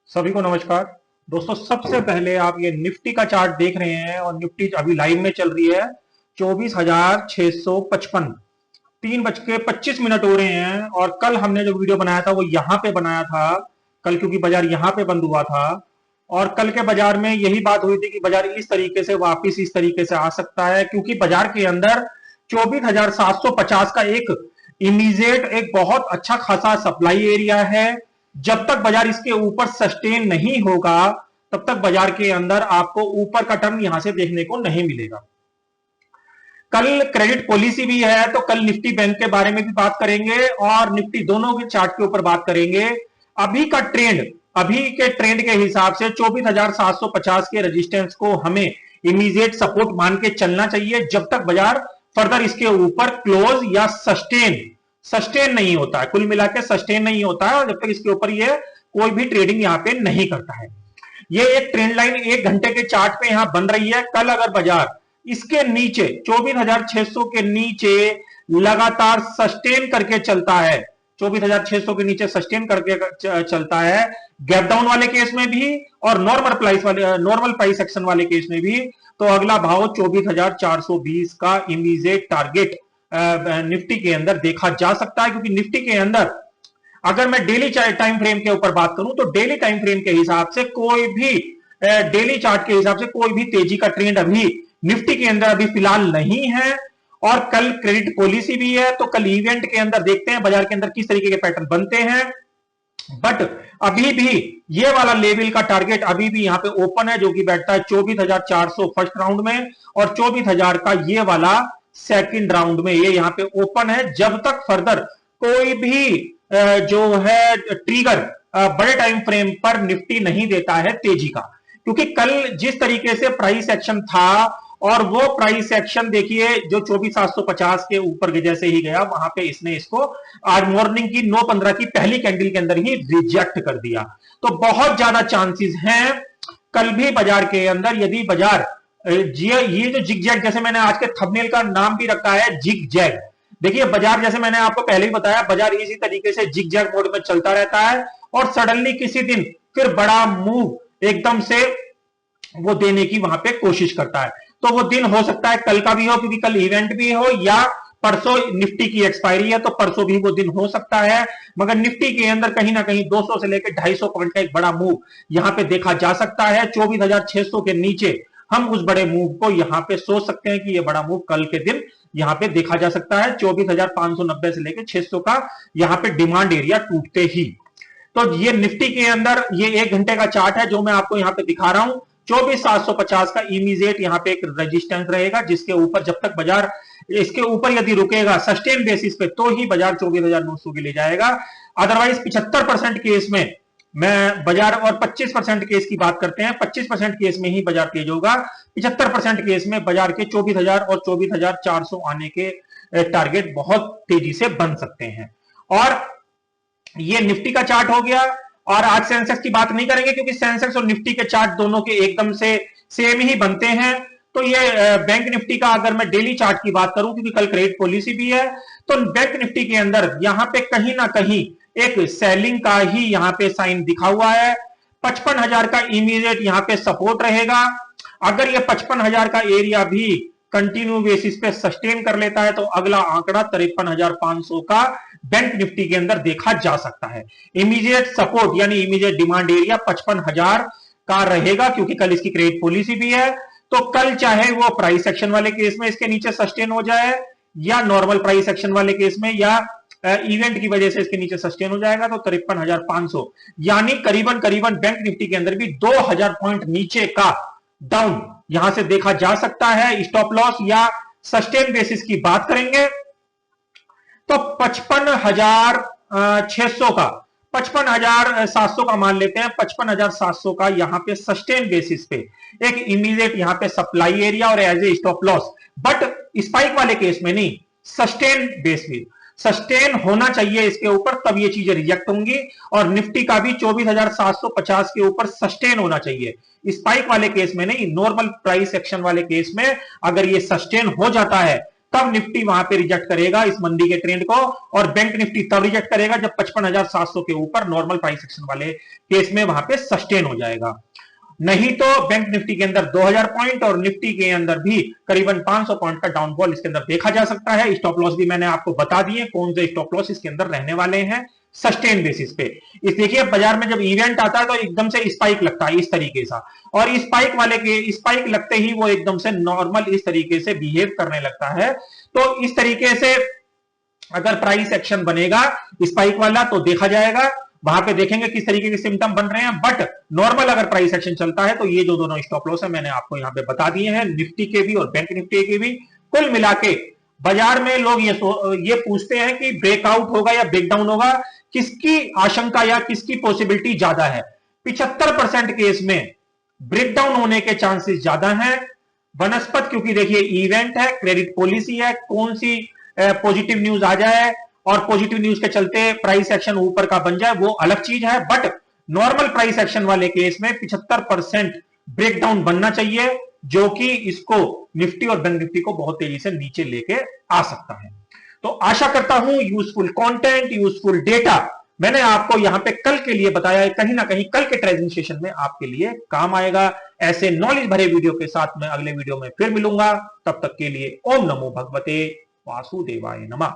सभी को नमस्कार। दोस्तों, सबसे पहले आप ये निफ्टी का चार्ट देख रहे हैं और निफ्टी अभी लाइव में चल रही है 24,655। 3:25 हो रहे हैं और कल हमने जो वीडियो बनाया था वो यहां पे बनाया था। कल क्योंकि बाजार यहां पे बंद हुआ था और कल के बाजार में यही बात हुई थी कि बाजार इस तरीके से वापस इस तरीके से आ सकता है, क्योंकि बाजार के अंदर 24,750 का एक इमीडिएट एक बहुत अच्छा खासा सप्लाई एरिया है। जब तक बाजार इसके ऊपर सस्टेन नहीं होगा तब तक बाजार के अंदर आपको ऊपर का टर्न यहां से देखने को नहीं मिलेगा। कल क्रेडिट पॉलिसी भी है तो कल निफ्टी बैंक के बारे में भी बात करेंगे और निफ्टी दोनों के चार्ट के ऊपर बात करेंगे। अभी का ट्रेंड, अभी के ट्रेंड के हिसाब से 24,750 के रेजिस्टेंस को हमें इमीडिएट सपोर्ट मान के चलना चाहिए जब तक बाजार फर्दर इसके ऊपर क्लोज या सस्टेन नहीं होता है। कुल मिलाकर सस्टेन नहीं होता है और जब तक इसके ऊपर ये कोई भी ट्रेडिंग यहां पे नहीं करता है। ये एक ट्रेंड लाइन 1 घंटे के चार्ट पे यहां बन रही है। कल अगर बाजार इसके नीचे 24,600 के नीचे लगातार सस्टेन करके चलता है, 24,600 के नीचे सस्टेन करके चलता है गैप डाउन वाले केस में भी और नॉर्मल प्राइस एक्शन वाले केस में भी, तो अगला भाव 24,420 का इमीडिएट टारगेट निफ्टी के अंदर देखा जा सकता है। क्योंकि निफ्टी के अंदर अगर मैं डेली टाइम फ्रेम के ऊपर बात करूं तो डेली टाइम फ्रेम के हिसाब से कोई भी डेली चार्ट के हिसाब से कोई भी तेजी का ट्रेंड अभी निफ्टी के अंदर अभी फिलहाल नहीं है। और कल क्रेडिट पॉलिसी भी है तो कल इवेंट के अंदर देखते हैं बाजार के अंदर किस तरीके के पैटर्न बनते हैं। बट अभी भी ये वाला लेवल का टारगेट अभी भी यहां पे ओपन है, जो कि बैठता है 24,400 फर्स्ट राउंड में और 24,000 का ये वाला सेकंड राउंड में, ये यहां पे ओपन है। जब तक फर्दर कोई भी जो है ट्रिगर बड़े टाइम फ्रेम पर निफ्टी नहीं देता है तेजी का, क्योंकि कल जिस तरीके से प्राइस एक्शन था और वो प्राइस एक्शन देखिए जो 24,750 के ऊपर जैसे ही गया वहां पे इसने इसको आज मॉर्निंग की 9:15 की पहली कैंडल के अंदर ही रिजेक्ट कर दिया। तो बहुत ज्यादा चांसेस हैं कल भी बाजार के अंदर, यदि बाजार ये जो जिग जैग, जैसे मैंने आज के थंबनेल का नाम भी रखा है जिग जैग। देखिए बाजार, जैसे मैंने आपको पहले ही बताया, बाजार इसी तरीके से जिग जैग मोड में चलता रहता है और सडनली किसी दिन फिर बड़ा मूव एकदम से वो देने की वहां पे कोशिश करता है। तो वो दिन हो सकता है कल का भी हो, क्योंकि कल इवेंट भी हो, या परसों निफ्टी की एक्सपायरी है तो परसों भी वो दिन हो सकता है। मगर निफ्टी के अंदर कहीं ना कहीं 200 से लेकर 250 पॉइंट का एक बड़ा मूव यहां पे देखा जा सकता है। 24,600 के नीचे हम उस बड़े मूव को यहां पे सोच सकते हैं कि ये बड़ा मूव कल के दिन यहां पे देखा जा सकता है। 24,590 से लेकर 600 का यहां पे डिमांड एरिया टूटते ही। तो ये निफ्टी के अंदर ये 1 घंटे का चार्ट है जो मैं आपको यहां पे दिखा रहा हूं। 24,750 का इमीडिएट यहां पे एक रेजिस्टेंस रहेगा, जिसके ऊपर जब तक बाजार इसके ऊपर यदि रुकेगा सस्टेन बेसिस पे तो ही बाजार 24,900 के ले जाएगा। अदरवाइज 75% केस में मैं बाजार, और 25% केस की बात करते हैं, 25% केस में ही बाजार तेज होगा। 75% केस में बाजार के 24,000 और 24,400 आने के टारगेट बहुत तेजी से बन सकते हैं। और ये निफ्टी का चार्ट हो गया। और आज सेंसेक्स की बात नहीं करेंगे क्योंकि सेंसेक्स और निफ्टी के चार्ट दोनों के एकदम से सेम ही बनते हैं। तो ये बैंक निफ्टी का अगर मैं डेली चार्ट की बात करूं, क्योंकि कल क्रेडिट पॉलिसी भी है, तो बैंक निफ्टी के अंदर यहां पे कहीं ना कहीं एक सेलिंग का ही यहां पे साइन दिखा हुआ है। 55,000 का इमीडिएट यहां पे सपोर्ट रहेगा। अगर ये 55,000 का एरिया भी कंटिन्यू बेसिस पे सस्टेन कर लेता है तो अगला आंकड़ा 53,500 का बैंक निफ्टी के अंदर देखा जा सकता है। इमीडिएट सपोर्ट यानी इमीडिएट डिमांड एरिया 55,000 का रहेगा, क्योंकि कल इसकी क्रेडिट पॉलिसी भी है। तो कल चाहे वो प्राइस एक्शन वाले केस में इसके नीचे सस्टेन हो जाए या नॉर्मल प्राइस एक्शन वाले केस में या इवेंट की वजह से इसके नीचे सस्टेन हो जाएगा, तो 53,500 यानी करीबन करीबन बैंक निफ्टी के अंदर भी 2,000 पॉइंट नीचे का डाउन यहां से देखा जा सकता है। स्टॉप लॉस या सस्टेन बेसिस की बात करेंगे तो 55,600 का, 55,700 का मान लेते हैं, 55,700 का यहां पे सस्टेन बेसिस पे एक इमीडिएट यहां पे सप्लाई एरिया और as a stop loss. But spike वाले केस में नहीं, सस्टेन बेसिस सस्टेन होना चाहिए इसके ऊपर, तब ये चीजें रिजेक्ट होंगी। और निफ्टी का भी 24,750 के ऊपर सस्टेन होना चाहिए, स्पाइक वाले केस में नहीं, नॉर्मल प्राइस एक्शन वाले केस में अगर ये सस्टेन हो जाता है तब निफ्टी वहां पे रिजेक्ट करेगा इस मंदी के ट्रेंड को, और बैंक निफ्टी तब रिजेक्ट करेगा जब 55,700 के ऊपर नॉर्मल प्राइस एक्शन वाले केस में वहां पे सस्टेन हो जाएगा। नहीं तो बैंक निफ्टी के अंदर 2000 पॉइंट और निफ्टी के अंदर भी करीबन 500 पॉइंट का डाउनफॉल इसके अंदर देखा जा सकता है। स्टॉप लॉस भी मैंने आपको बता दिए कौन से स्टॉप लॉस इसके अंदर रहने वाले हैं सस्टेन बेसिस पे। इस देखिए बाजार में जब इवेंट आता है तो एकदम से स्पाइक लगता है इस तरीके से, और स्पाइक लगते ही वो एकदम से नॉर्मल इस तरीके से बिहेव करने लगता है। तो इस तरीके से अगर प्राइस एक्शन बनेगा स्पाइक वाला तो देखा जाएगा, वहां पे देखेंगे किस तरीके के सिम्टम बन रहे हैं। बट नॉर्मल अगर प्राइस एक्शन चलता है तो ये जो दोनों स्टॉप लॉस है मैंने आपको यहां पे बता दिए हैं, निफ्टी के भी और बैंक निफ्टी के भी। कुल मिला के बाजार में लोग ये पूछते हैं कि ब्रेकआउट होगा या ब्रेकडाउन होगा, किसकी आशंका या किसकी पॉसिबिलिटी ज्यादा है। 75% केस में ब्रेकडाउन होने के चांसेस ज्यादा हैं वनस्पत, क्योंकि देखिए इवेंट है, क्रेडिट पॉलिसी है, कौन सी पॉजिटिव न्यूज आ जाए और पॉजिटिव न्यूज के चलते प्राइस एक्शन ऊपर का बन जाए वो अलग चीज है। बट नॉर्मल प्राइस एक्शन वाले केस में 75% ब्रेकडाउन बनना चाहिए, जो कि इसको निफ्टी और बैंक निफ्टी को बहुत तेजी से नीचे लेके आ सकता है। तो आशा करता हूं यूजफुल कंटेंट, यूजफुल डेटा मैंने आपको यहां पे कल के लिए बताया है, कहीं ना कहीं कल के ट्रेडिंग सेशन में आपके लिए काम आएगा। ऐसे नॉलेज भरे वीडियो के साथ मैं अगले वीडियो में फिर मिलूंगा, तब तक के लिए ओम नमो भगवते वासुदेवाय नमः।